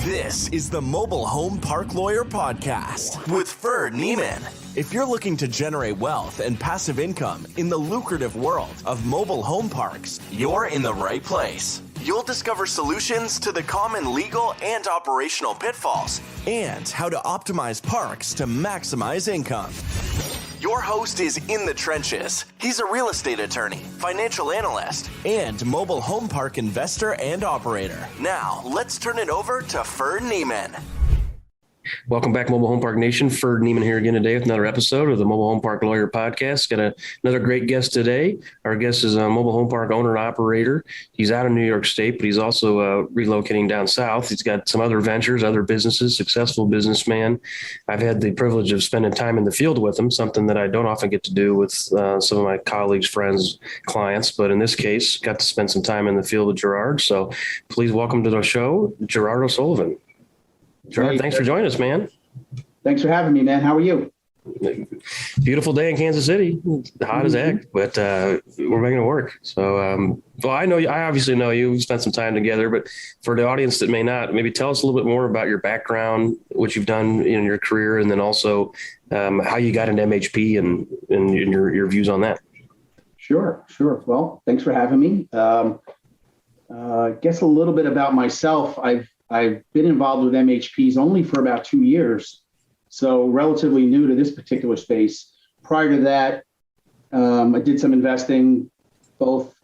This is the Mobile Home Park Lawyer Podcast with Ferd. If you're looking to generate wealth and passive income in the lucrative world of mobile home parks, you're in the right place. You'll discover solutions to the common legal and operational pitfalls and how to optimize parks to maximize income. Your host is in the trenches. He's a real estate attorney, financial analyst, and mobile home park investor and operator. Now, let's turn it over to Ferd. Welcome back, Mobile Home Park Nation. Ferd here again today with another episode of the Mobile Home Park Lawyer Podcast. Got another great guest today. Our guest is a mobile home park owner and operator. He's out of New York State, but he's also relocating down south. He's got some other ventures, other businesses, successful businessman. I've had the privilege of spending time in the field with him, something that I don't often get to do with some of my colleagues, friends, clients. But in this case, got to spend some time in the field with Gerard. So please welcome to the show, Gerard O'Sullivan. Gerard, thanks for joining us, man. Thanks for having me, man. How are you? Beautiful day in Kansas City. Hot as heck, but we're making it work. So, well, I know you. I obviously know you. We've spent some time together, but for the audience that may not, maybe tell us a little bit more about your background, what you've done in your career, and then also how you got into MHP and your views on that. Sure. Well, thanks for having me. I guess a little bit about myself. I've been involved with MHPs only for about 2 years, so relatively new to this particular space. Prior to that, I did some investing, both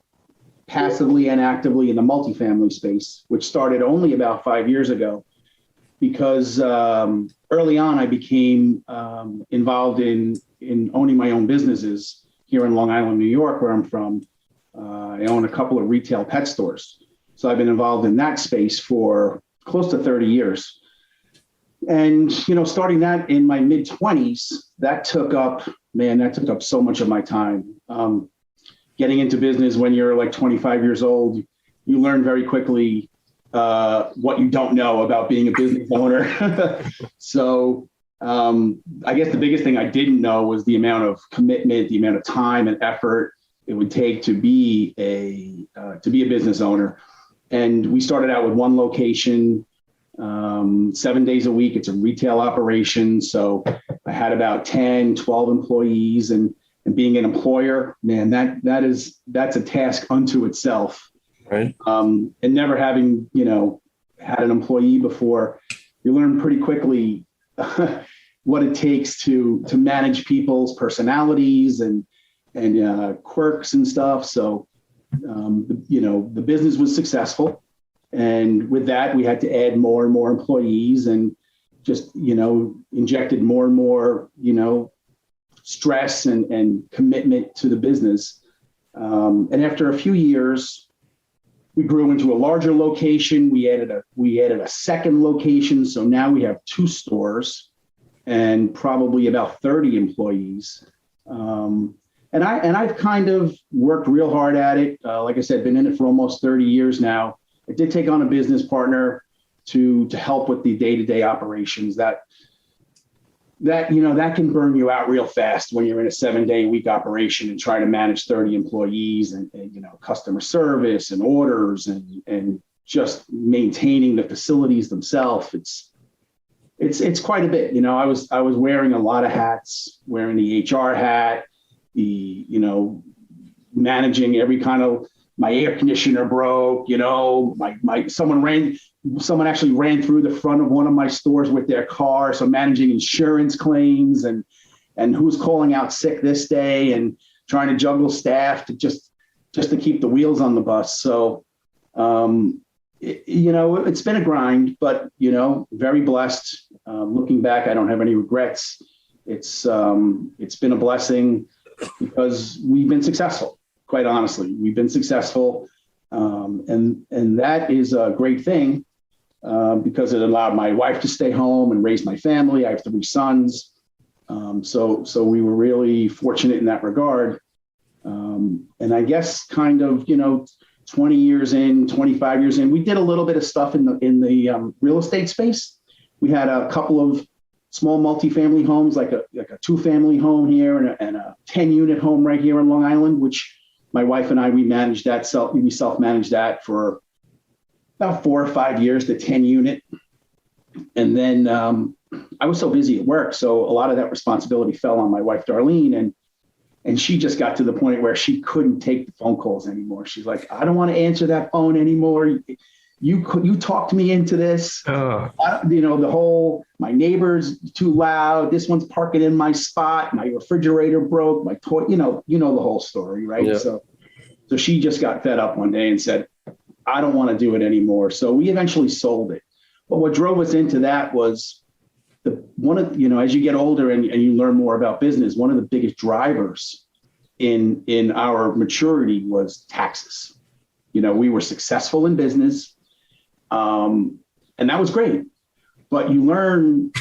passively and actively in the multifamily space, which started only about 5 years ago, because early on I became involved in owning my own businesses here in Long Island, New York, where I'm from. I own a couple of retail pet stores. So I've been involved in that space for close to 30 years. And, starting that in my mid-20s, that took up so much of my time. Getting into business when you're like 25 years old, you learn very quickly what you don't know about being a business owner. So I guess the biggest thing I didn't know was the amount of commitment, the amount of time and effort it would take to be a business owner. And we started out with one location, 7 days a week. It's a retail operation. So I had about 10, 12 employees, and being an employer, man, that's a task unto itself. Right. And never having, had an employee before, you learn pretty quickly what it takes to manage people's personalities and quirks and stuff. So the business was successful, and with that we had to add more and more employees, and just injected more and more stress and commitment to the business. And after a few years, we grew into a larger location. We added a second location, so now we have 2 stores and probably about 30 employees. And I've kind of worked real hard at it. Like I said, been in it for almost 30 years now. I did take on a business partner to help with the day-to-day operations. That can burn you out real fast when you're in a 7-day-a-week operation and trying to manage 30 employees and customer service and orders and just maintaining the facilities themselves. It's quite a bit. I was wearing a lot of hats, wearing the HR hat, managing every kind of, my air conditioner broke, someone actually ran through the front of one of my stores with their car. So managing insurance claims and who's calling out sick this day, and trying to juggle staff to just to keep the wheels on the bus. So, it's been a grind, but, very blessed. Looking back, I don't have any regrets. It's been a blessing, because we've been successful, quite honestly. We've been successful. And that is a great thing, because it allowed my wife to stay home and raise my family. I have 3 sons. So we were really fortunate in that regard. And I guess kind of, 20 years in, 25 years in, we did a little bit of stuff in the real estate space. We had a couple of small multifamily homes, like a 2-family home here and a 10-unit home right here in Long Island, which my wife and I, we self-managed that for about 4 or 5 years, the 10-unit. And then I was so busy at work. So a lot of that responsibility fell on my wife, Darlene. And she just got to the point where she couldn't take the phone calls anymore. She's like, I don't want to answer that phone anymore. You talked me into this. My neighbor's too loud. This one's parking in my spot. My refrigerator broke. My toy, the whole story, right? Yeah. So she just got fed up one day and said, I don't want to do it anymore. So we eventually sold it. But what drove us into that was as you get older and you learn more about business, one of the biggest drivers in our maturity was taxes. We were successful in business. And that was great. But you learn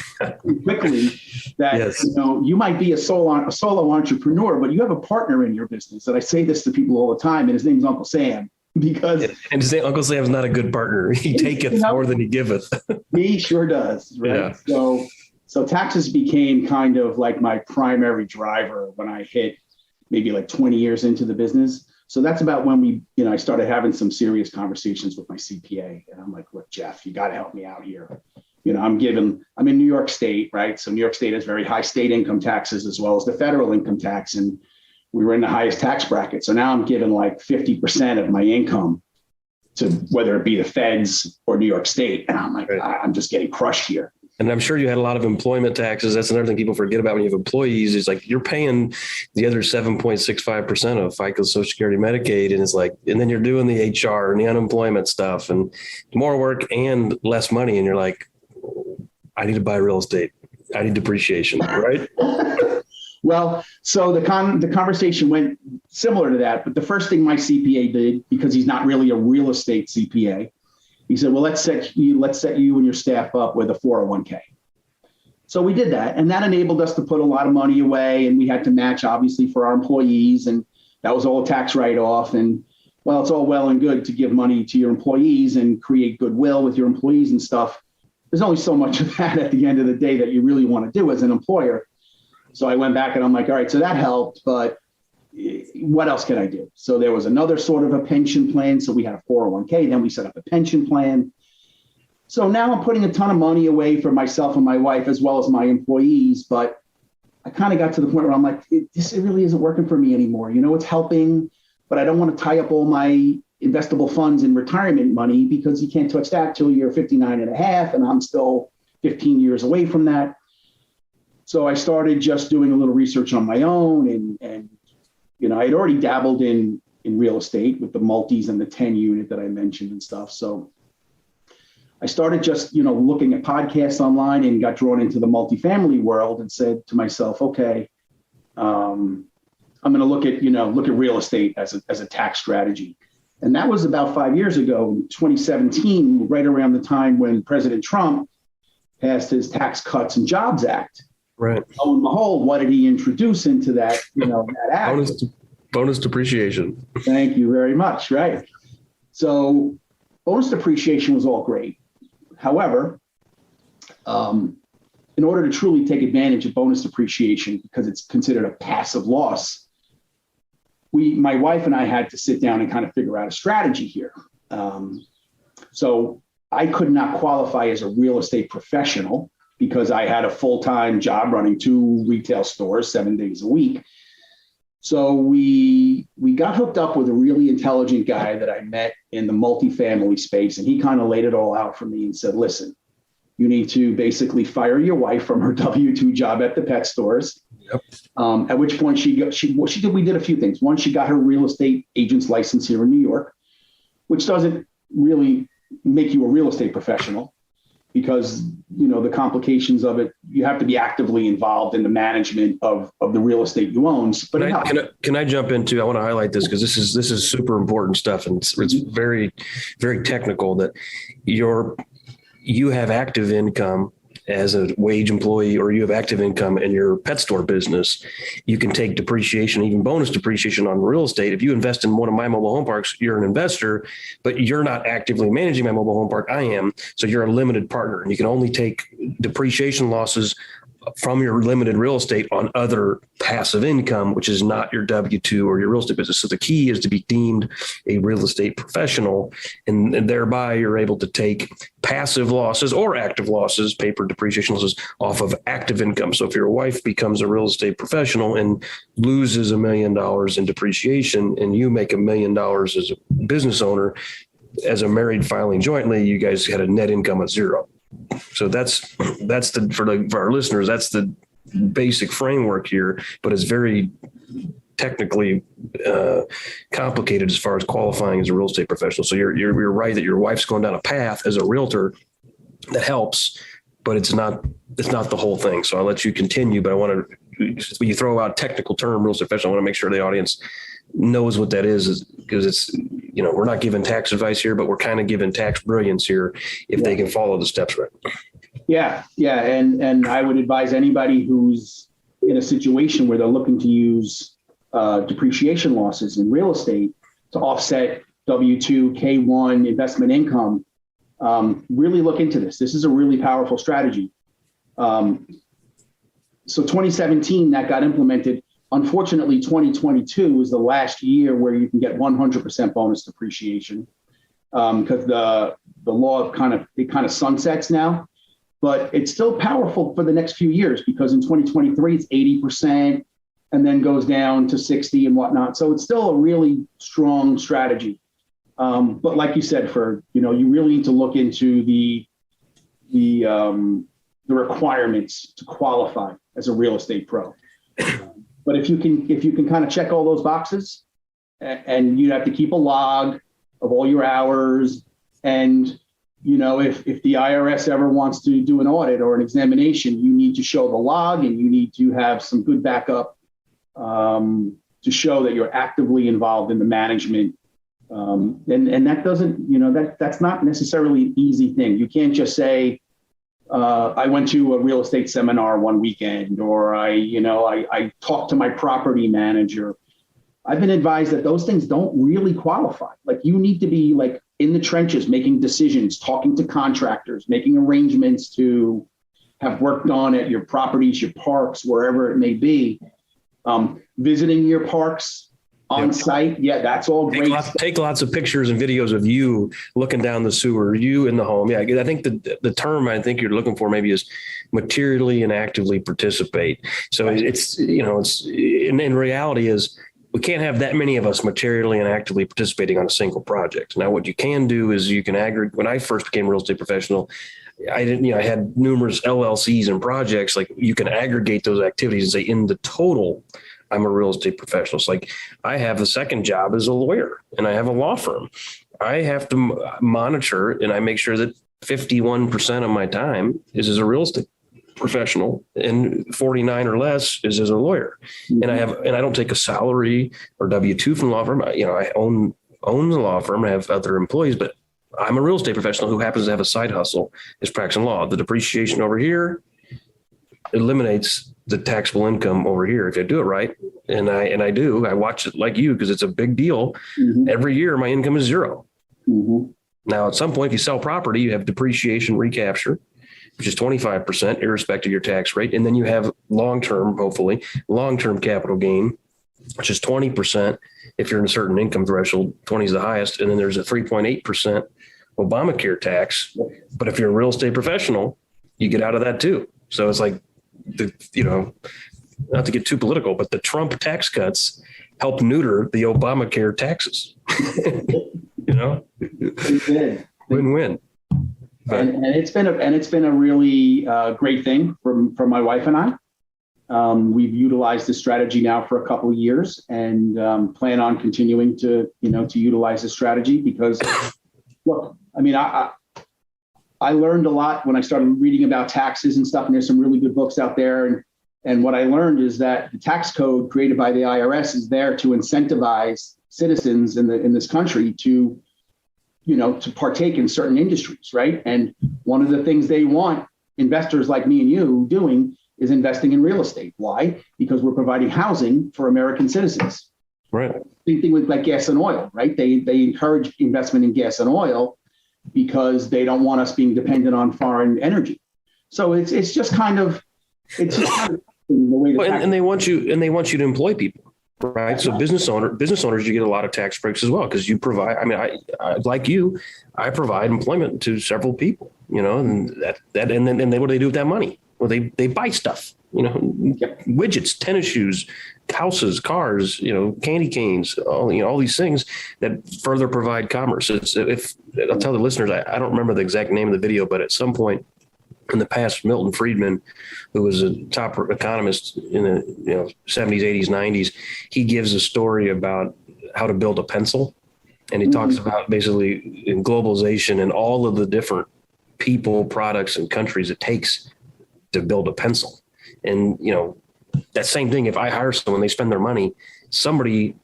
quickly that yes. You might be a solo entrepreneur, but you have a partner in your business. And I say this to people all the time, and his name's Uncle Sam. And his Uncle Sam's not a good partner. He taketh more than he giveth. He sure does, right? Yeah. So taxes became kind of like my primary driver when I hit maybe like 20 years into the business. So that's about when I started having some serious conversations with my CPA. And I'm like, look, Jeff, you got to help me out here. I'm in New York State, right? So New York State has very high state income taxes as well as the federal income tax. And we were in the highest tax bracket. So now I'm giving like 50% of my income to whether it be the feds or New York State. And I'm like, right. I'm just getting crushed here. And I'm sure you had a lot of employment taxes. That's another thing people forget about when you have employees. It's like you're paying the other 7.65% of FICA, Social Security, Medicaid. And it's like, and then you're doing the HR and the unemployment stuff and more work and less money. And you're like, I need to buy real estate. I need depreciation, right? Well, so the conversation went similar to that. But the first thing my CPA did, because he's not really a real estate CPA, he said, well, let's set you and your staff up with a 401k. So we did that. And that enabled us to put a lot of money away. And we had to match, obviously, for our employees. And that was all a tax write-off. And well, it's all well and good to give money to your employees and create goodwill with your employees and stuff. There's only so much of that at the end of the day that you really want to do as an employer. So I went back and I'm like, all right, so that helped, but what else can I do? So there was another sort of a pension plan. So we had a 401k, then we set up a pension plan. So now I'm putting a ton of money away for myself and my wife, as well as my employees. But I kind of got to the point where I'm like, this really isn't working for me anymore. It's helping, but I don't want to tie up all my investable funds in retirement money because you can't touch that till you're 59 and a half. And I'm still 15 years away from that. So I started just doing a little research on my own and I had already dabbled in real estate with the multis and the 10 unit that I mentioned and stuff. So I started just, looking at podcasts online and got drawn into the multifamily world and said to myself, okay, I'm going to look at real estate as a tax strategy. And that was about 5 years ago, in 2017, right around the time when President Trump passed his Tax Cuts and Jobs Act. Right. Lo and behold, what did he introduce into that, that act? Bonus depreciation. Thank you very much. Right. So bonus depreciation was all great. However, in order to truly take advantage of bonus depreciation, because it's considered a passive loss, my wife and I had to sit down and kind of figure out a strategy here. So I could not qualify as a real estate professional because I had a full-time job running 2 retail stores 7 days a week. So we got hooked up with a really intelligent guy that I met in the multifamily space. And he kind of laid it all out for me and said, listen, you need to basically fire your wife from her W-2 job at the pet stores. Yep. At which point we did a few things. One, she got her real estate agent's license here in New York, which doesn't really make you a real estate professional because, the complications of it, you have to be actively involved in the management of the real estate you own. But can I jump into, I want to highlight this because this is super important stuff. And it's very, very technical that you have active income as a wage employee, or you have active income in your pet store business. You can take depreciation, even bonus depreciation on real estate. If you invest in one of my mobile home parks, you're an investor, but you're not actively managing my mobile home park. I am. So you're a limited partner and you can only take depreciation losses from your limited real estate on other passive income, which is not your W-2 or your real estate business. So the key is to be deemed a real estate professional, and thereby you're able to take passive losses or active losses, paper depreciation losses, off of active income. So if your wife becomes a real estate professional and loses $1 million in depreciation and you make $1 million as a business owner, as a married filing jointly, you guys had a net income of zero. So that's for our listeners, that's the basic framework here, but it's very technically complicated as far as qualifying as a real estate professional. So you're right that your wife's going down a path as a realtor that helps, but it's not the whole thing. So I'll let you continue, but I want to, when you throw out technical term real estate professional, I want to make sure the audience knows what that is because it's, we're not giving tax advice here, but we're kind of giving tax brilliance here if they can follow the steps right. Yeah. And I would advise anybody who's in a situation where they're looking to use depreciation losses in real estate to offset W-2, K-1 investment income, really look into this. This is a really powerful strategy. So 2017, that got implemented. Unfortunately, 2022 is the last year where you can get 100% bonus depreciation because the law kind of sunsets now, but it's still powerful for the next few years because in 2023 it's 80% and then goes down to 60 and whatnot. So it's still a really strong strategy. But like you said, Ferd, you really need to look into the requirements to qualify as a real estate pro. But if you can kind of check all those boxes, and you have to keep a log of all your hours, and if the IRS ever wants to do an audit or an examination, you need to show the log, and you need to have some good backup to show that you're actively involved in the management. And that doesn't, that's not necessarily an easy thing. You can't just say, I went to a real estate seminar one weekend, or I talked to my property manager. I've been advised that those things don't really qualify. Like you need to be like in the trenches, making decisions, talking to contractors, making arrangements to have work done at your properties, your parks, wherever it may be. Visiting your parks on site. Yeah, that's all great. Take lots of pictures and videos of you looking down the sewer, you in the home. Yeah, I think the term I think you're looking for maybe is materially and actively participate. So it's in reality is we can't have that many of us materially and actively participating on a single project. Now, what you can do is you can aggregate. When I first became a real estate professional, I had numerous LLCs and projects. Like you can aggregate those activities and say in the total, I'm a real estate professional. It's like I have a second job as a lawyer and I have a law firm. I have to monitor and I make sure that 51% of my time is as a real estate professional and 49 or less is as a lawyer. Mm-hmm. And I don't take a salary or W-2 from the law firm. I own the law firm. I have other employees, but I'm a real estate professional who happens to have a side hustle is practicing law. The depreciation over here eliminates the taxable income over here if I do it right. And I watch it like you because it's a big deal. Mm-hmm. Every year my income is zero. Mm-hmm. Now at some point, if you sell property, you have depreciation recapture, which is 25% irrespective of your tax rate. And then you have long-term capital gain, which is 20%. If you're in a certain income threshold, 20 is the highest. And then there's a 3.8% Obamacare tax. But if you're a real estate professional, you get out of that too. So it's like, not to get too political, but the Trump tax cuts help neuter the Obamacare taxes. Win-win. And it's been a really great thing for my wife and I. We've utilized this strategy now for a couple of years and plan on continuing to utilize this strategy because, look, I mean, I learned a lot when I started reading about taxes and stuff, and there's some really good books out there. And what I learned is that the tax code created by the IRS is there to incentivize citizens in this country to partake in certain industries, right? And one of the things they want investors like me and you doing is investing in real estate. Why? Because we're providing housing for American citizens. Right. Same thing with like gas and oil, right? They encourage investment in gas and oil because they don't want us being dependent on foreign energy. So it's just kind of, it's just kind of the way the And they want you to employ people, right? So business owners, you get a lot of tax breaks as well because you provide. I mean, I like you, I provide employment to several people, and and then what do they do with that money? Well, they buy stuff, widgets, tennis shoes, houses, cars, candy canes, all these things that further provide commerce. I'll tell the listeners, I don't remember the exact name of the video, but at some point in the past, Milton Friedman, who was a top economist in the 70s, 80s, 90s, he gives a story about how to build a pencil. And he talks about basically in globalization and all of the different people, products, and countries it takes to build a pencil. And, that same thing, if I hire someone, they spend their money, somebody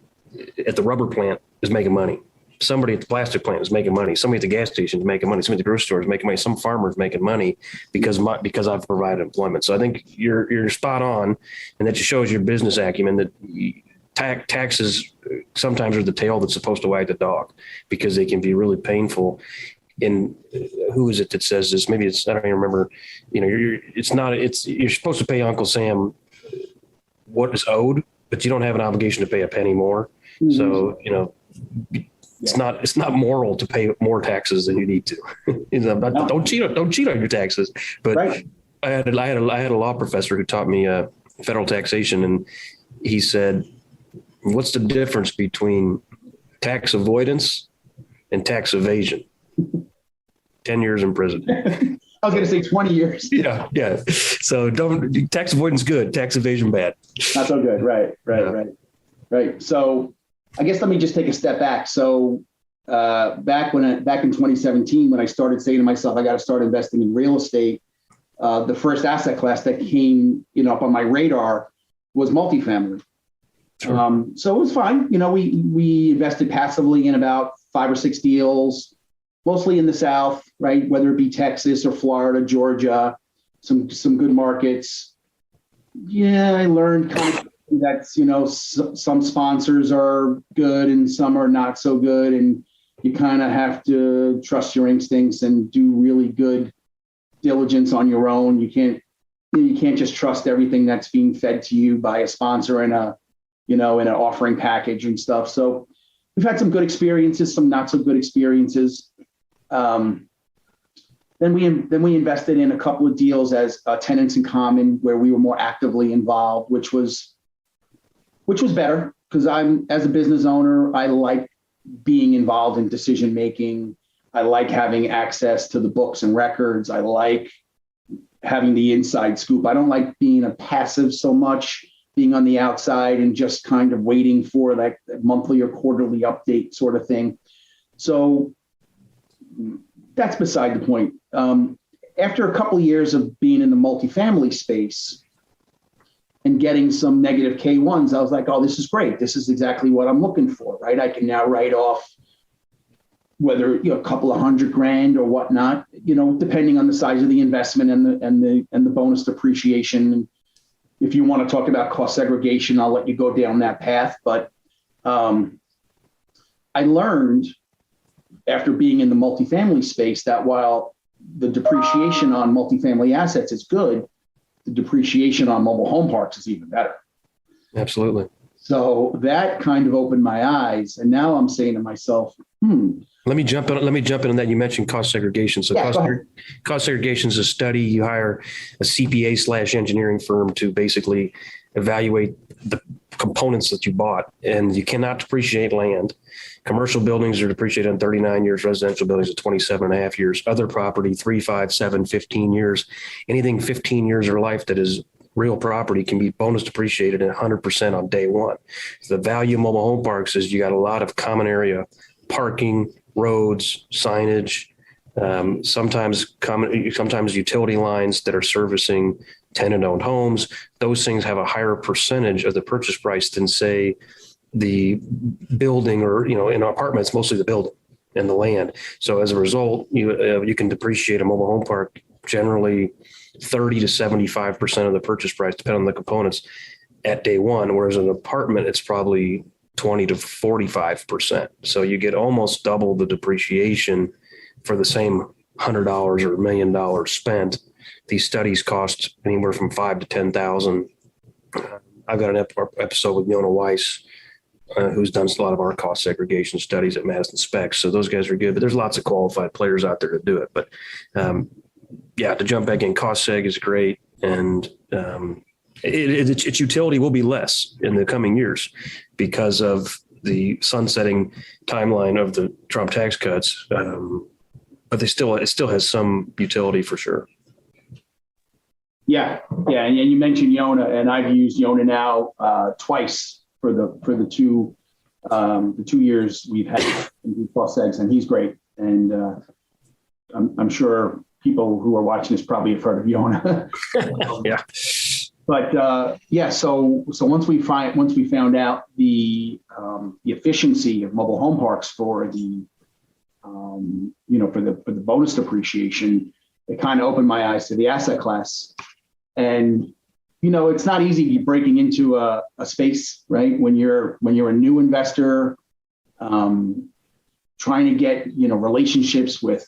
at the rubber plant is making money. Somebody at the plastic plant is making money. Somebody at the gas station is making money. Somebody at the grocery store is making money. Some farmer is making money because I've provided employment. So I think you're spot on, and that just shows your business acumen that taxes sometimes are the tail that's supposed to wag the dog because they can be really painful. And who is it that says this? Maybe I don't even remember. You're supposed to pay Uncle Sam what is owed, but you don't have an obligation to pay a penny more. Mm-hmm. So it's not moral to pay more taxes than you need to. Don't cheat on your taxes. But right. I had a law professor who taught me federal taxation, and he said, "What's the difference between tax avoidance and tax evasion?" 10 years in prison. I was going to say 20 years. Yeah. So tax avoidance good, tax evasion bad. Not so good. Right. So I guess let me just take a step back. So back in 2017, when I started saying to myself, I got to start investing in real estate, the first asset class that came up on my radar was multifamily. Sure. So it was fine. We invested passively in about 5 or 6 deals, mostly in the South, right? Whether it be Texas or Florida, Georgia, some good markets. Yeah, I learned kind of that, some sponsors are good and some are not so good. And you kind of have to trust your instincts and do really good diligence on your own. You can't just trust everything that's being fed to you by a sponsor in an offering package and stuff. So we've had some good experiences, some not so good experiences. Then we invested in a couple of deals as tenants in common where we were more actively involved, which was better because as a business owner, I like being involved in decision making. I like having access to the books and records. I like having the inside scoop. I don't like being a passive so much, being on the outside and just kind of waiting for that monthly or quarterly update sort of thing. So that's beside the point. After a couple of years of being in the multifamily space and getting some negative K1s, I was like, oh, this is great. This is exactly what I'm looking for, right? I can now write off whether a couple of $100,000 or whatnot, depending on the size of the investment and the bonus depreciation. And if you want to talk about cost segregation, I'll let you go down that path. But I learned after being in the multifamily space that while the depreciation on multifamily assets is good, the depreciation on mobile home parks is even better. Absolutely. So that kind of opened my eyes. And now I'm saying to myself, Let me jump in on that. You mentioned cost segregation. So cost segregation is a study. You hire a CPA/engineering firm to basically evaluate the components that you bought, and you cannot depreciate land. Commercial buildings are depreciated on 39 years, residential buildings are 27 and a half years, other property, 3, 5, 7, 15 years. Anything 15 years or life that is real property can be bonus depreciated at 100% on day one. The value of mobile home parks is you got a lot of common area, parking, roads, signage, sometimes utility lines that are servicing tenant-owned homes. Those things have a higher percentage of the purchase price than, say, the building or, in apartments, mostly the building and the land. So as a result, you can depreciate a mobile home park generally 30 to 75% of the purchase price, depending on the components, at day one, whereas an apartment, it's probably 20 to 45%. So you get almost double the depreciation for the same $100 or $1 million spent. These studies cost anywhere from $5,000 to $10,000. I've got an episode with Yona Weiss, who's done a lot of our cost segregation studies at Madison Specs. So those guys are good, but there's lots of qualified players out there to do it. But to jump back in, cost seg is great. And its utility will be less in the coming years because of the sunsetting timeline of the Trump tax cuts. But it still has some utility for sure. Yeah. And you mentioned Yona, and I've used Yona now twice for the two years we've had in plus eggs, and he's great. And I'm sure people who are watching this probably have heard of Yona. Yeah. But so once we found out the efficiency of mobile home parks for the for the bonus depreciation, it kind of opened my eyes to the asset class. And it's not easy breaking into a space, right? When you're a new investor, trying to get relationships with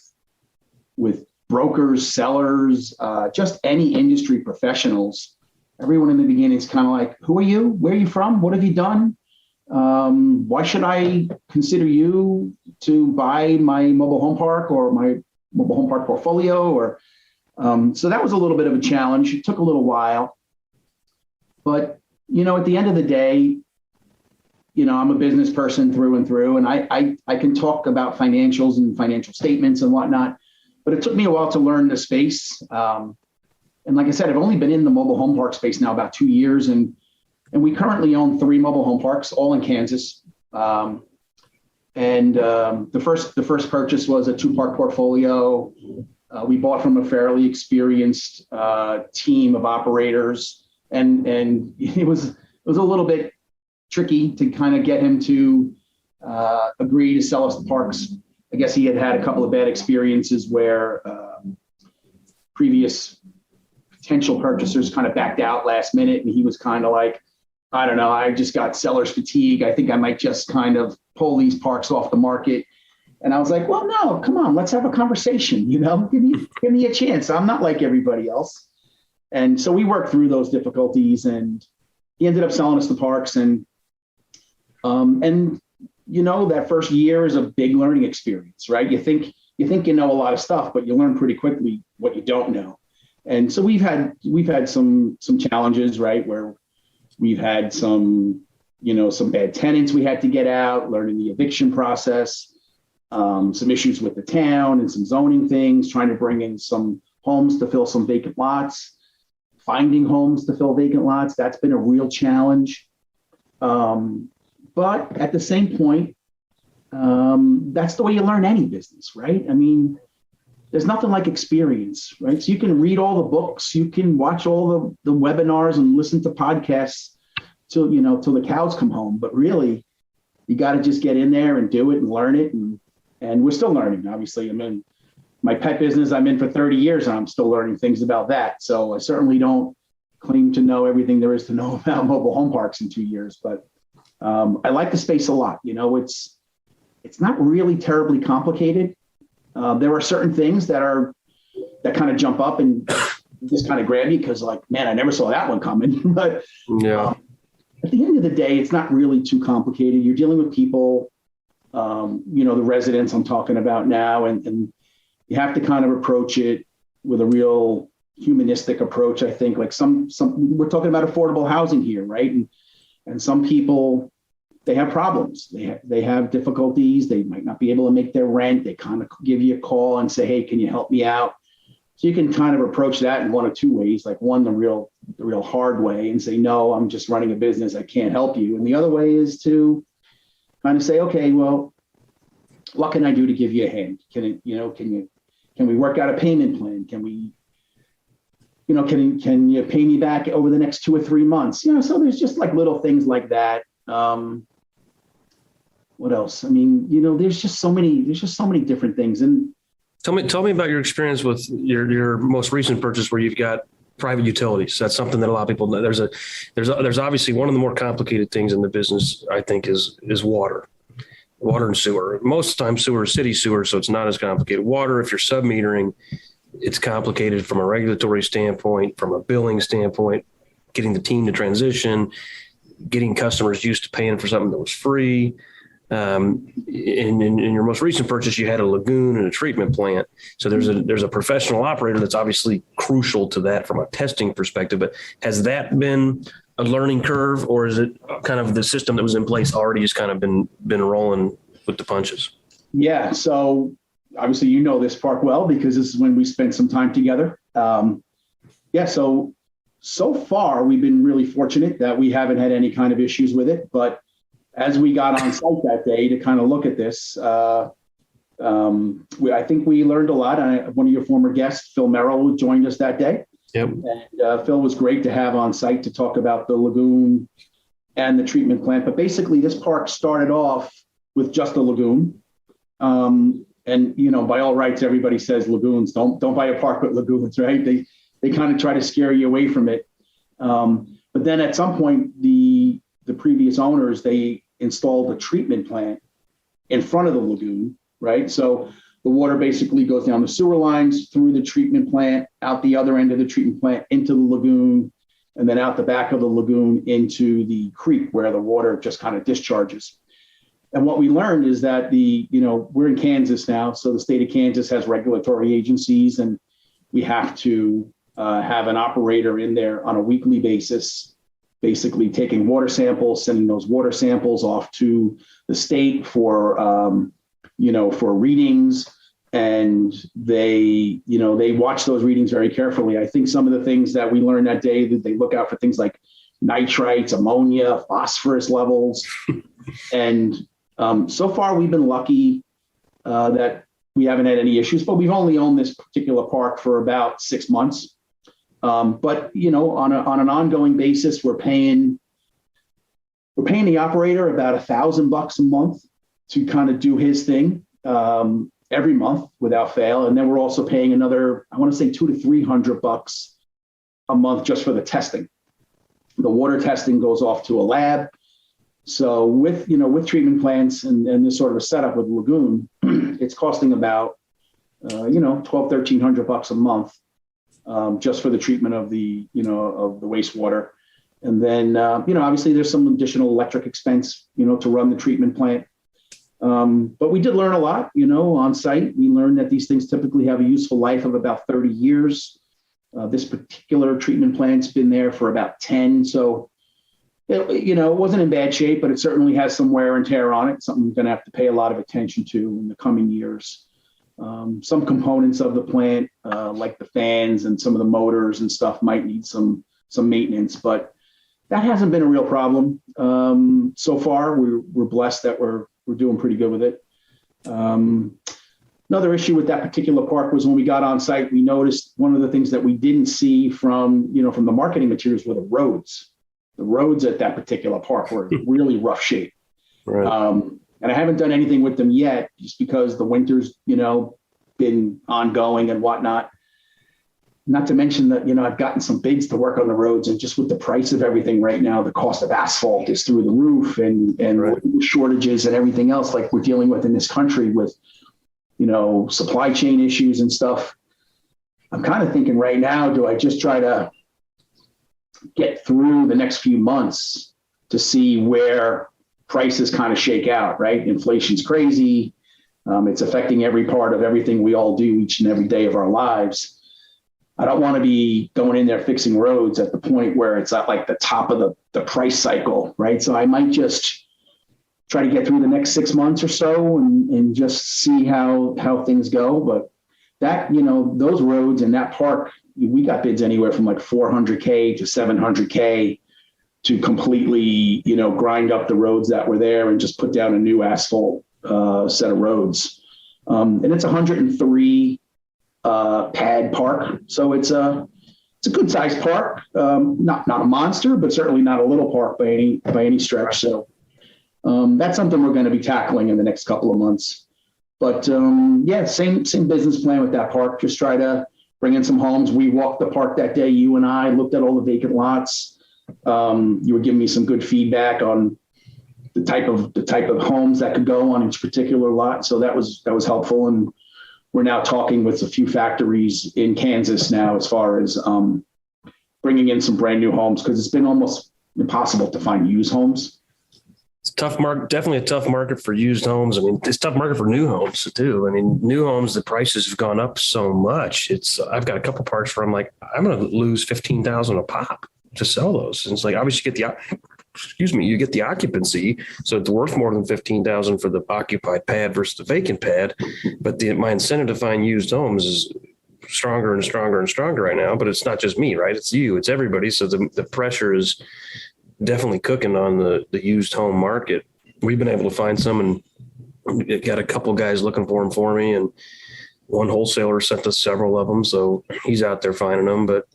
brokers, sellers, just any industry professionals. Everyone in the beginning is kind of like, who are you? Where are you from? What have you done? Why should I consider you to buy my mobile home park or my mobile home park portfolio? Or so that was a little bit of a challenge. It took a little while, but at the end of the day, I'm a business person through and through, and I can talk about financials and financial statements and whatnot. But it took me a while to learn the space. And like I said, I've only been in the mobile home park space now about 2 years, and we currently own 3 mobile home parks, all in Kansas. The first purchase was a 2-park portfolio. We bought from a fairly experienced team of operators, and it was a little bit tricky to kind of get him to agree to sell us the parks. I guess he had a couple of bad experiences where previous potential purchasers kind of backed out last minute, and he was kind of like, I don't know, I just got seller's fatigue. I think I might just kind of pull these parks off the market. And I was like, well, no, come on, let's have a conversation. Give me a chance. I'm not like everybody else. And so we worked through those difficulties, and he ended up selling us the parks. And that first year is a big learning experience, right? You think you know a lot of stuff, but you learn pretty quickly what you don't know. And so we've had some challenges, right, where we've had some bad tenants we had to get out, learning the eviction process, some issues with the town and some zoning things, trying to bring in some homes to fill some vacant lots, finding homes to fill vacant lots. That's been a real challenge. But at the same point, that's the way you learn any business, right? I mean, there's nothing like experience, right? So you can read all the books, you can watch all the webinars and listen to podcasts till the cows come home. But really, you got to just get in there and do it and learn it. And we're still learning, obviously. I mean, my pet business I'm in for 30 years, and I'm still learning things about that. So I certainly don't claim to know everything there is to know about mobile home parks in 2 years. But I like the space a lot. It's not really terribly complicated. There are certain things that kind of jump up and just kind of grab you because, like, man, I never saw that one coming. But yeah, at the end of the day, it's not really too complicated. You're dealing with people, the residents I'm talking about now, and you have to kind of approach it with a real humanistic approach. I think, like some we're talking about affordable housing here, right? And some people, they have problems. They have difficulties. They might not be able to make their rent. They kind of give you a call and say, hey, can you help me out? So you can kind of approach that in one of two ways. Like one, the real hard way, and say, no, I'm just running a business. I can't help you. And the other way is to kind of say, okay, well, what can I do to give you a hand? Can we work out a payment plan? Can we, can you pay me back over the next 2 or 3 months? So there's just like little things like that. What else? I mean, there's just so many different things. And tell me about your experience with your most recent purchase where you've got private utilities. That's something that a lot of people know. There's obviously one of the more complicated things in the business, I think, is water. water and sewer. Most of the time sewer is city sewer, so it's not as complicated. Water, if you're sub-metering, it's complicated from a regulatory standpoint, from a billing standpoint, getting the team to transition, getting customers used to paying for something that was free. In your most recent purchase, you had a lagoon and a treatment plant. So there's a professional operator that's obviously crucial to that from a testing perspective. But has that been a learning curve, or is it kind of the system that was in place already just kind of been rolling with the punches? Yeah. So obviously, you know this park well because this is when we spent some time together. So far, we've been really fortunate that we haven't had any kind of issues with it. But as we got on site that day to kind of look at this, I think we learned a lot. One of your former guests, Phil Merrill, joined us that day. Yep. And Phil was great to have on site to talk about the lagoon and the treatment plant. But basically, this park started off with just a lagoon. And, you know, by all rights, everybody says lagoons. Don't buy a park with lagoons, right? They kind of try to scare you away from it. But then at some point, the previous owners, they installed a treatment plant in front of the lagoon, right? So the water basically goes down the sewer lines, through the treatment plant, out the other end of the treatment plant, into the lagoon, and then out the back of the lagoon into the creek where the water just kind of discharges. And what we learned is that we're in Kansas now, so the state of Kansas has regulatory agencies, and we have to have an operator in there on a weekly basis, basically taking water samples, sending those water samples off to the state for readings. And they watch those readings very carefully. I think some of the things that we learned that day, that they look out for things like nitrites, ammonia, phosphorus levels. And so far we've been lucky that we haven't had any issues, but we've only owned this particular park for about 6 months. But on an ongoing basis, we're paying the operator about $1,000 a month to kind of do his thing every month without fail. And then we're also paying another, I want to say $200 to $300 a month just for the testing. The water testing goes off to a lab. So with treatment plants and this sort of a setup with Lagoon, it's costing about $1,200-$1,300 a month just for the treatment of the wastewater. And then obviously there's some additional electric expense to run the treatment plant. But we did learn a lot on site. We learned that these things typically have a useful life of about 30 years. This particular treatment plant's been there for about 10. So it wasn't in bad shape, but it certainly has some wear and tear on it. Something we're going to have to pay a lot of attention to in the coming years. Some components of the plant, like the fans and some of the motors and stuff, might need some maintenance, but that hasn't been a real problem. So far, we're blessed that we're doing pretty good with it. Another issue with that particular park was when we got on site, we noticed one of the things that we didn't see from the marketing materials were the roads. The roads at that particular park were in really rough shape. Right. And I haven't done anything with them yet, just because the winter's, been ongoing and whatnot. Not to mention that, I've gotten some bids to work on the roads, and just with the price of everything right now, the cost of asphalt is through the roof, and right. Shortages and everything else like we're dealing with in this country with, supply chain issues and stuff. I'm kind of thinking right now, do I just try to get through the next few months to see where prices kind of shake out, right? Inflation's crazy. It's affecting every part of everything we all do each and every day of our lives. I don't want to be going in there fixing roads at the point where it's at like the top of the price cycle, right? So I might just try to get through the next 6 months or so and just see how things go. But that, those roads in that park, we got bids anywhere from like $400K to $700K to completely, grind up the roads that were there and just put down a new asphalt set of roads. And it's 103 pad park. So it's a good sized park. Not a monster, but certainly not a little park by any stretch. So that's something we're going to be tackling in the next couple of months. But same business plan with that park. Just try to bring in some homes. We walked the park that day. You and I looked at all the vacant lots. You were giving me some good feedback on the type of homes that could go on each particular lot. So that was helpful. And we're now talking with a few factories in Kansas now as far as bringing in some brand new homes, because it's been almost impossible to find used homes. It's a tough market, definitely a tough market for used homes. I mean, it's a tough market for new homes too. I mean, new homes, the prices have gone up so much. I've got a couple parts where I'm like, I'm going to lose $15,000 a pop to sell those. And it's like, obviously you get the occupancy. So it's worth more than $15,000 for the occupied pad versus the vacant pad. But my incentive to find used homes is stronger and stronger and stronger right now. But it's not just me, right? It's you, it's everybody. So the pressure is definitely cooking on the used home market. We've been able to find some, and got a couple guys looking for them for me. And one wholesaler sent us several of them. So he's out there finding them. But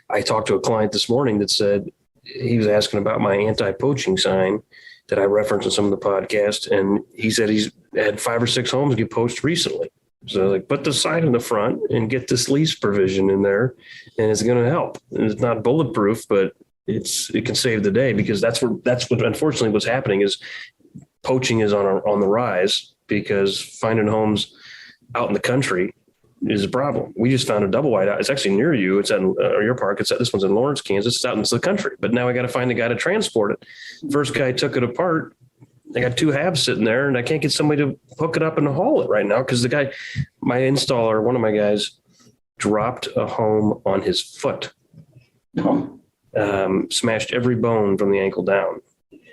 I talked to a client this morning that said he was asking about my anti-poaching sign that I referenced in some of the podcast. And he said he's had 5 or 6 homes get poached recently. So like, put the sign in the front and get this lease provision in there, and it's going to help. And it's not bulletproof, but it can save the day, because that's what unfortunately what's happening is poaching is on the rise, because finding homes out in the country is a problem. We just found a double wide out. It's actually near you. It's at your park. This one's in Lawrence, Kansas. It's out into the country, but now I got to find a guy to transport it. First guy took it apart. I got 2 halves sitting there, and I can't get somebody to hook it up and haul it right now, because the guy, my installer, one of my guys, dropped a home on his foot. Oh. Smashed every bone from the ankle down,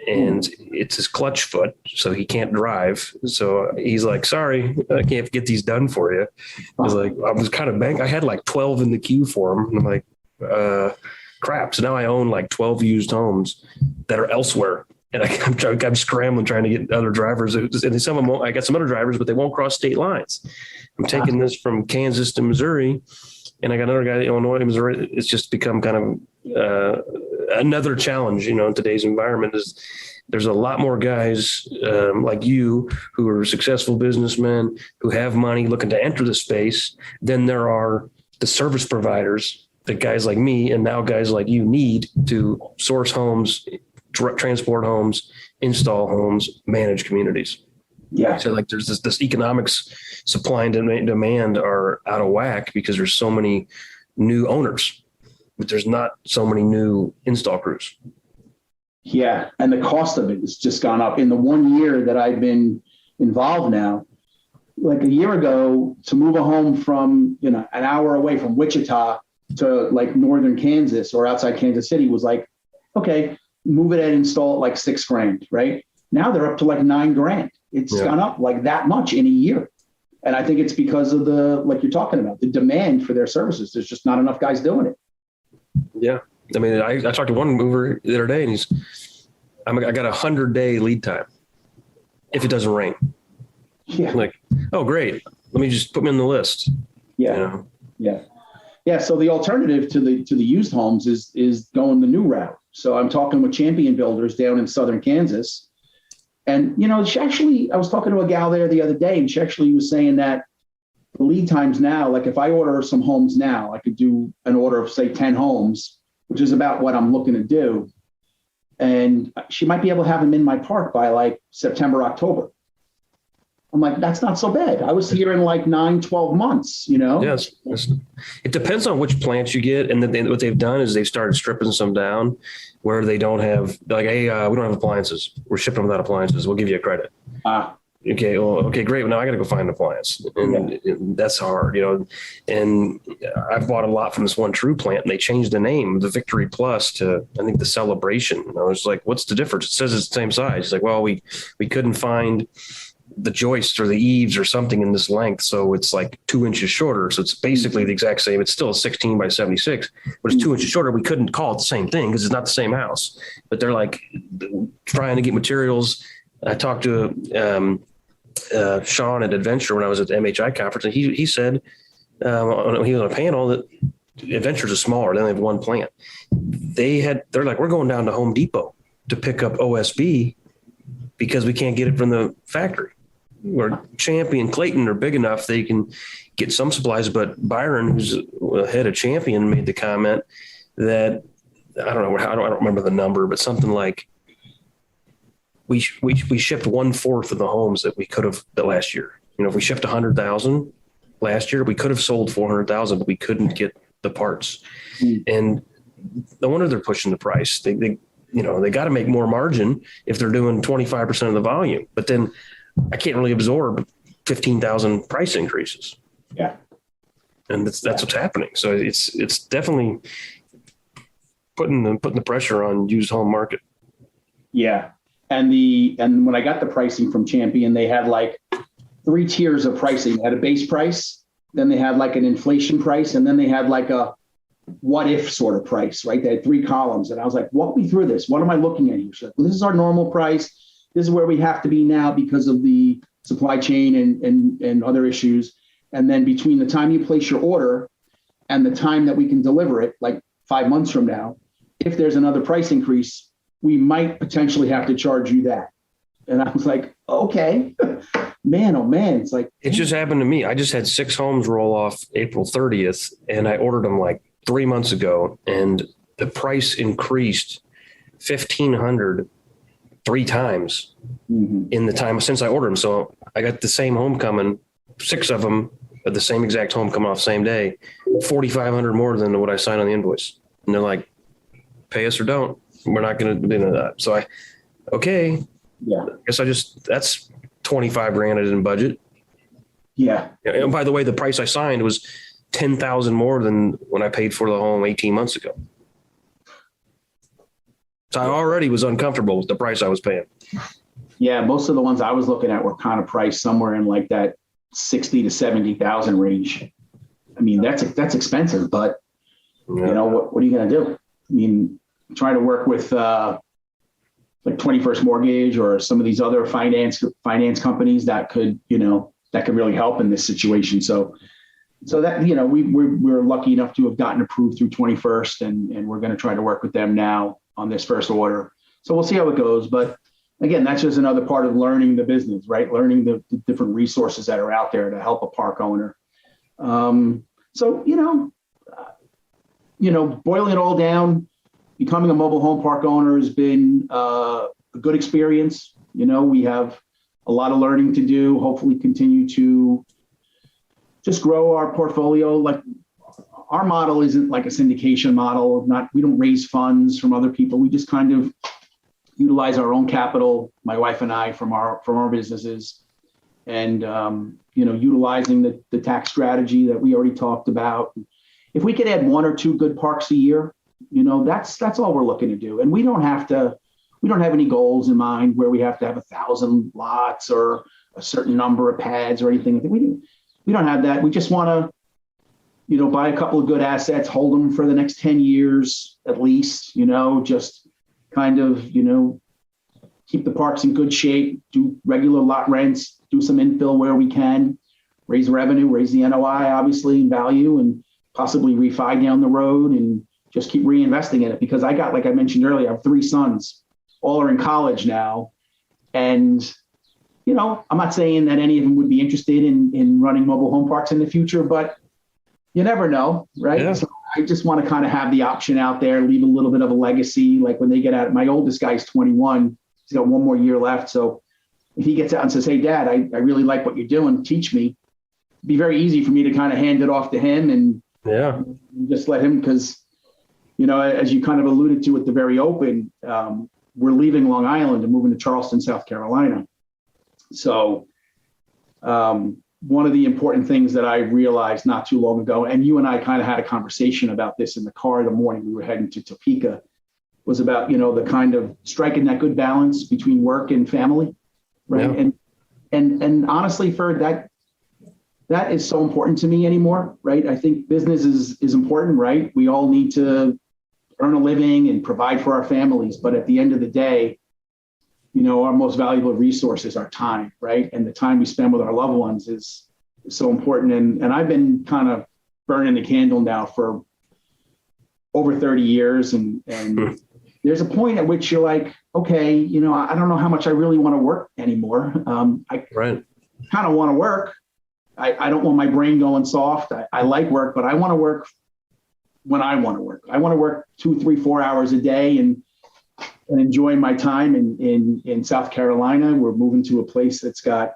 and it's his clutch foot, so he can't drive. So he's like, sorry, I can't get these done for you. I was kind of I had like 12 in the queue for him. And I'm like, crap. So now I own like 12 used homes that are elsewhere. And I'm scrambling, trying to get other drivers. And some of them, I got some other drivers, but they won't cross state lines. I'm taking this from Kansas to Missouri, and I got another guy in Illinois, Missouri. It's just become kind of another challenge, in today's environment. Is there's a lot more guys like you who are successful businessmen who have money looking to enter the space than there are the service providers that guys like me and now guys like you need to source homes, transport homes, install homes, manage communities. Yeah. So like there's this economics, supply and demand are out of whack because there's so many new owners, but there's not so many new install crews. Yeah. And the cost of it has just gone up. In the 1 year that I've been involved now, like a year ago, to move a home from, an hour away from Wichita to like northern Kansas or outside Kansas City was like, okay, move it and install it like $6,000, right? Now they're up to like $9,000. It's gone up like that much in a year. And I think it's because of like you're talking about, the demand for their services. There's just not enough guys doing it. Yeah. I mean, I talked to one mover the other day, and I got 100-day lead time if it doesn't rain. Yeah. I'm like, oh, great. Let me just put me on the list. Yeah. Yeah. Yeah. So the alternative to the used homes is going the new route. So I'm talking with Champion Builders down in southern Kansas. And, I was talking to a gal there the other day, and she actually was saying that the lead times now, like if I order some homes now, I could do an order of say 10 homes, which is about what I'm looking to do. And she might be able to have them in my park by like September, October. I'm like, that's not so bad. I was here in like 9-12 months, Yes. It depends on which plants you get. And then what they've done is they've started stripping some down where they don't have like, hey, we don't have appliances. We're shipping without appliances. We'll give you a credit. Okay. Well, okay, great. Well, now I got to go find an appliance. And that's hard, and I've bought a lot from this one True plant, and they changed the name, the Victory Plus, to, I think, the Celebration. And I was like, what's the difference? It says it's the same size. It's like, well, we couldn't find the joist or the eaves or something in this length. So it's like 2 inches shorter. So it's basically the exact same. It's still a 16 by 76, but it's 2 inches shorter. We couldn't call it the same thing because it's not the same house, but they're like trying to get materials. I talked to Sean at Adventure when I was at the MHI conference, and he said, he was on a panel that Adventures is smaller. They only have one plant. They're like, we're going down to Home Depot to pick up OSB because we can't get it from the factory. Where Champion, Clayton are big enough, they can get some supplies. But Byron, who's head of Champion, made the comment that, I don't remember the number, but something like we shipped 1/4 of the homes that we could have the last year. If we shipped 100,000 last year, we could have sold 400,000, but we couldn't get the parts. And no wonder they're pushing the price. They got to make more margin if they're doing 25% of the volume, but then I can't really absorb 15,000 price increases. Yeah. And that's what's happening. So it's definitely putting the pressure on used home market. Yeah. And when I got the pricing from Champion, they had like 3 tiers of pricing. They had a base price, then they had like an inflation price, and then they had like a what if sort of price, right? They had 3 columns. And I was like, walk me through this. What am I looking at here? She's like, well, this is our normal price. This is where we have to be now because of the supply chain and other issues. And then between the time you place your order and the time that we can deliver it, like 5 months from now, if there's another price increase, we might potentially have to charge you that. And I was like, okay, man, oh man. It's like, it just happened to me. I just had 6 homes roll off April 30th and I ordered them like 3 months ago, and the price increased $1,500 3 times in the time since I ordered them. So I got the same home coming, 6 of them at the same exact home coming off the same day, $4,500 more than what I signed on the invoice. And they're like, pay us or don't. We're not going to do that. So okay. Yeah. I guess that's $25,000 I didn't budget. Yeah. And by the way, the price I signed was $10,000 more than when I paid for the home 18 months ago. So I already was uncomfortable with the price I was paying. Yeah. Most of the ones I was looking at were kind of priced somewhere in like that 60 to 70,000 range. I mean, that's expensive, but what are you going to do? I mean, trying to work with like 21st Mortgage or some of these other finance companies that could really help in this situation. So that, we're lucky enough to have gotten approved through 21st, and we're going to try to work with them now on this first order. So we'll see how it goes. But again, that's just another part of learning the business, right? Learning the different resources that are out there to help a park owner. Boiling it all down, becoming a mobile home park owner has been a good experience. We have a lot of learning to do, hopefully continue to just grow our portfolio. Like, our model isn't like a syndication model. We don't raise funds from other people. We just kind of utilize our own capital, my wife and I, from our businesses, and utilizing the tax strategy that we already talked about. If we could add 1 or 2 good parks a year, that's all we're looking to do. And we don't have any goals in mind where we have to have 1,000 lots or a certain number of pads or anything. We don't have that. We just want to, buy a couple of good assets, hold them for the next 10 years at least, just kind of, keep the parks in good shape, do regular lot rents, do some infill where we can, raise revenue, raise the NOI, obviously, in value, and possibly refi down the road and just keep reinvesting in it. Because like I mentioned earlier, I have 3 sons, all are in college now. And, I'm not saying that any of them would be interested in running mobile home parks in the future, but you never know, right? Yeah. So I just want to kind of have the option out there, leave a little bit of a legacy. Like when they get out, my oldest guy's 21, he's got 1 more year left. So if he gets out and says, hey, Dad, I really like what you're doing, teach me, it'd be very easy for me to kind of hand it off to him and just let him, because, as you kind of alluded to at the very open, we're leaving Long Island and moving to Charleston, South Carolina. So one of the important things that I realized not too long ago, and you and I kind of had a conversation about this in the car the morning we were heading to Topeka, was about, the kind of striking that good balance between work and family, right? Yeah. And honestly, Ferd, that is so important to me anymore, right? I think business is important, right? We all need to earn a living and provide for our families, but at the end of the day, our most valuable resource is our time, right? And the time we spend with our loved ones is so important. And I've been kind of burning the candle now for over 30 years. And there's a point at which you're like, okay, I don't know how much I really want to work anymore. I kind of want to work. I don't want my brain going soft. I like work, but I want to work when I want to work. I want to work 2, 3, 4 hours a day. And and enjoying my time in South Carolina. We're moving to a place that's got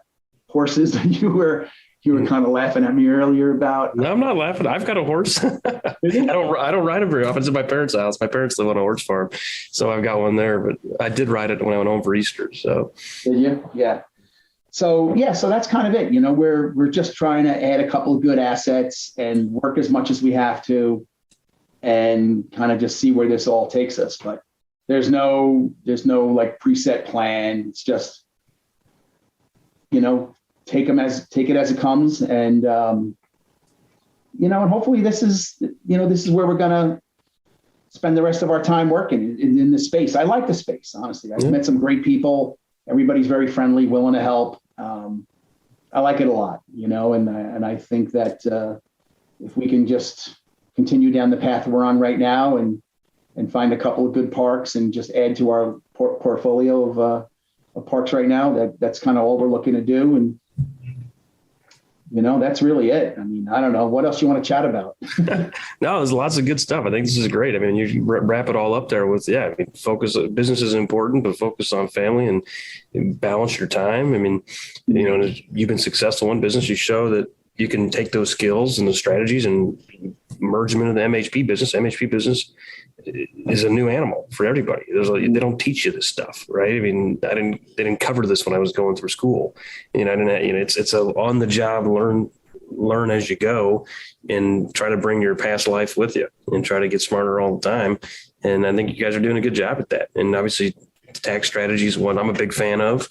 horses. You were kind of laughing at me earlier about. No, I'm not laughing. I've got a horse. I don't ride it very often. It's at my parents' house. My parents live on a horse farm, so I've got one there. But I did ride it when I went home for Easter. So did you? Yeah. So that's kind of it. We're just trying to add a couple of good assets and work as much as we have to, and kind of just see where this all takes us. But there's no like preset plan. It's just, take it as it comes. And, and hopefully this is where we're going to spend the rest of our time working in this space. I like the space, honestly. I've met some great people. Everybody's very friendly, willing to help. I like it a lot, and I think that if we can just continue down the path we're on right now and find a couple of good parks and just add to our portfolio of parks right now, that's kind of all we're looking to do. And, that's really it. I mean, I don't know. What else you want to chat about? No, there's lots of good stuff. I think this is great. I mean, you wrap it all up there with, focus. Business is important, but focus on family and balance your time. I mean, you've been successful in business. You show that you can take those skills and the strategies and merge them into the MHP business. MHP business is a new animal for everybody. They don't teach you this stuff, right? I mean, they didn't cover this when I was going through school. It's a on the job, learn as you go, and try to bring your past life with you and try to get smarter all the time. And I think you guys are doing a good job at that. And obviously tax strategy is one I'm a big fan of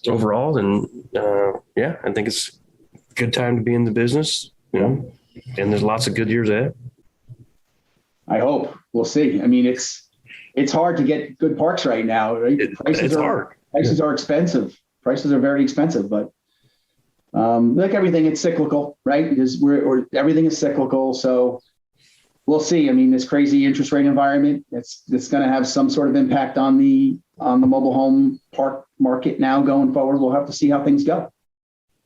overall. And I think it's a good time to be in the business, and there's lots of good years ahead. I hope. We'll see. I mean, it's hard to get good parks right now, right? Prices are expensive. Prices are very expensive, but like everything, it's cyclical, right? Because everything is cyclical. So we'll see. I mean, this crazy interest rate environment, it's going to have some sort of impact on the mobile home park market now going forward. We'll have to see how things go.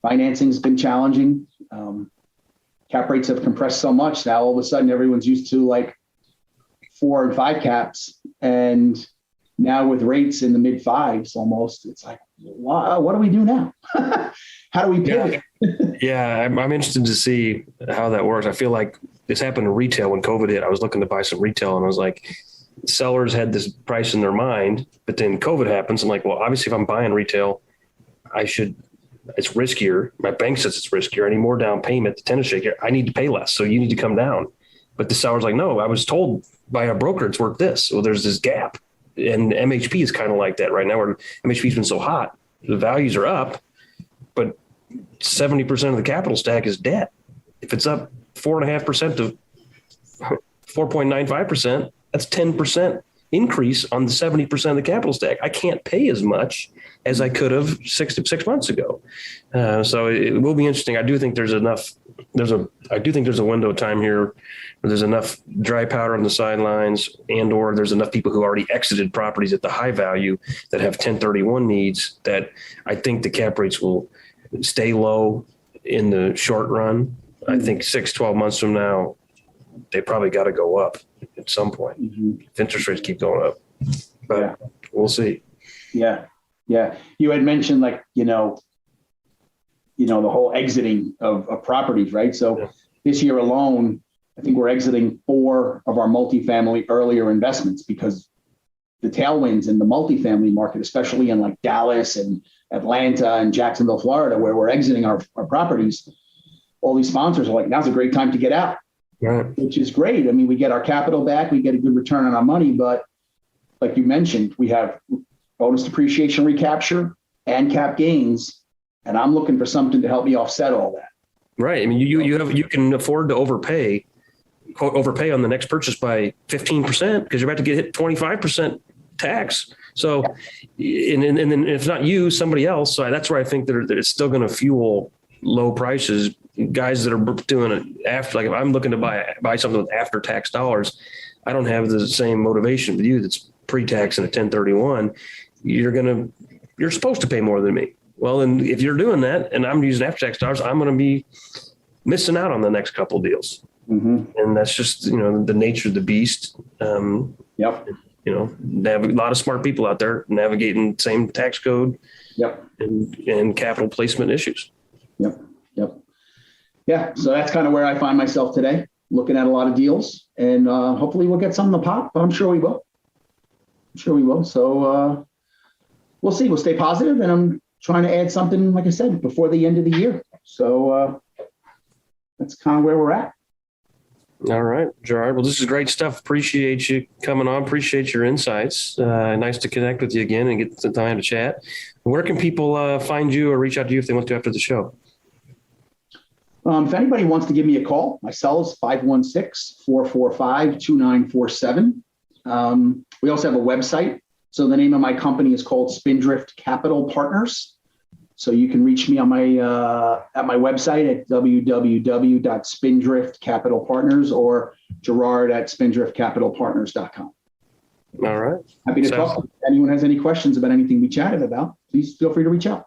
Financing's been challenging. Cap rates have compressed so much now. All of a sudden, everyone's used to like 4 and 5 caps, and now with rates in the mid 5s almost, it's like, wow, what do we do now? How do we pivot? I'm interested to see how that works. I feel like this happened in retail when COVID hit. I was looking to buy some retail, and I was like, sellers had this price in their mind, but then COVID happens. I'm like, well, obviously, if I'm buying retail, it's riskier. My bank says it's riskier. I need more down payment. The tenant's shakier. I need to pay less. So you need to come down. But the seller's like, no, I was told by a broker it's worth this. So there's this gap. And MHP is kind of like that right now, where MHP's been so hot. The values are up, but 70% of the capital stack is debt. If it's up 4.5% to 4.95%, that's 10% increase on the 70% of the capital stack. I can't pay as much as I could have 6 months ago. So it will be interesting. I do think there's a window of time here where there's enough dry powder on the sidelines, or there's enough people who already exited properties at the high value that have 1031 needs, that I think the cap rates will stay low in the short run. I think 6-12 months from now, they probably got to go up at some point if interest rates keep going up. But we'll see. Yeah. You had mentioned the whole exiting of properties, right? So this year alone, I think we're exiting 4 of our multifamily earlier investments because the tailwinds in the multifamily market, especially in like Dallas and Atlanta and Jacksonville, Florida, where we're exiting our properties, all these sponsors are like, now's a great time to get out, which is great. I mean, we get our capital back, we get a good return on our money, but like you mentioned, we have bonus depreciation recapture and cap gains, and I'm looking for something to help me offset all that. Right. I mean, you can afford to overpay on the next purchase by 15% because you're about to get hit 25% tax. So, and then if not you, somebody else. So that's where I think that it's still going to fuel low prices. Guys that are doing it after, like if I'm looking to buy something with after tax dollars, I don't have the same motivation with you that's pre-tax and a 1031. You're supposed to pay more than me. Well, and if you're doing that and I'm using after tax dollars, I'm going to be missing out on the next couple of deals. And that's just, the nature of the beast. Yep. a lot of smart people out there navigating same tax code. Yep. And capital placement issues. Yep. Yeah. So that's kind of where I find myself today, looking at a lot of deals, and hopefully we'll get some in the pot, but I'm sure we will. So we'll see. We'll stay positive, and I'm trying to add something, like I said, before the end of the year. So that's kind of where we're at. All right, Gerard. Well, this is great stuff. Appreciate you coming on. Appreciate your insights. Nice to connect with you again and get some time to chat. Where can people find you or reach out to you if they want to after the show? If anybody wants to give me a call, my cell is 516-445-2947. We also have a website. So the name of my company is called Spindrift Capital Partners. So you can reach me on my at my website at www.spindriftcapitalpartners or gerard@spindriftcapitalpartners.com. All right. Happy to talk. If anyone has any questions about anything we chatted about, please feel free to reach out.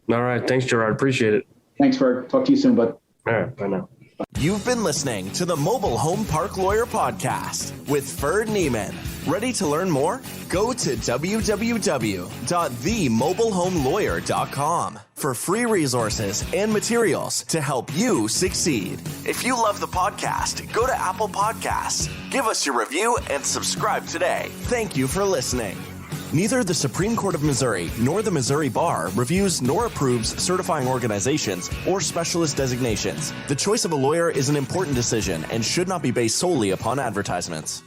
All right. Thanks, Gerard. Appreciate it. Thanks, Ferd. Talk to you soon, bud. All right. Bye now. You've been listening to the Mobile Home Park Lawyer Podcast with Ferd Neiman. Ready to learn more? Go to www.themobilehomelawyer.com for free resources and materials to help you succeed. If you love the podcast, go to Apple Podcasts, give us your review, and subscribe today. Thank you for listening. Neither the Supreme Court of Missouri nor the Missouri Bar reviews nor approves certifying organizations or specialist designations. The choice of a lawyer is an important decision and should not be based solely upon advertisements.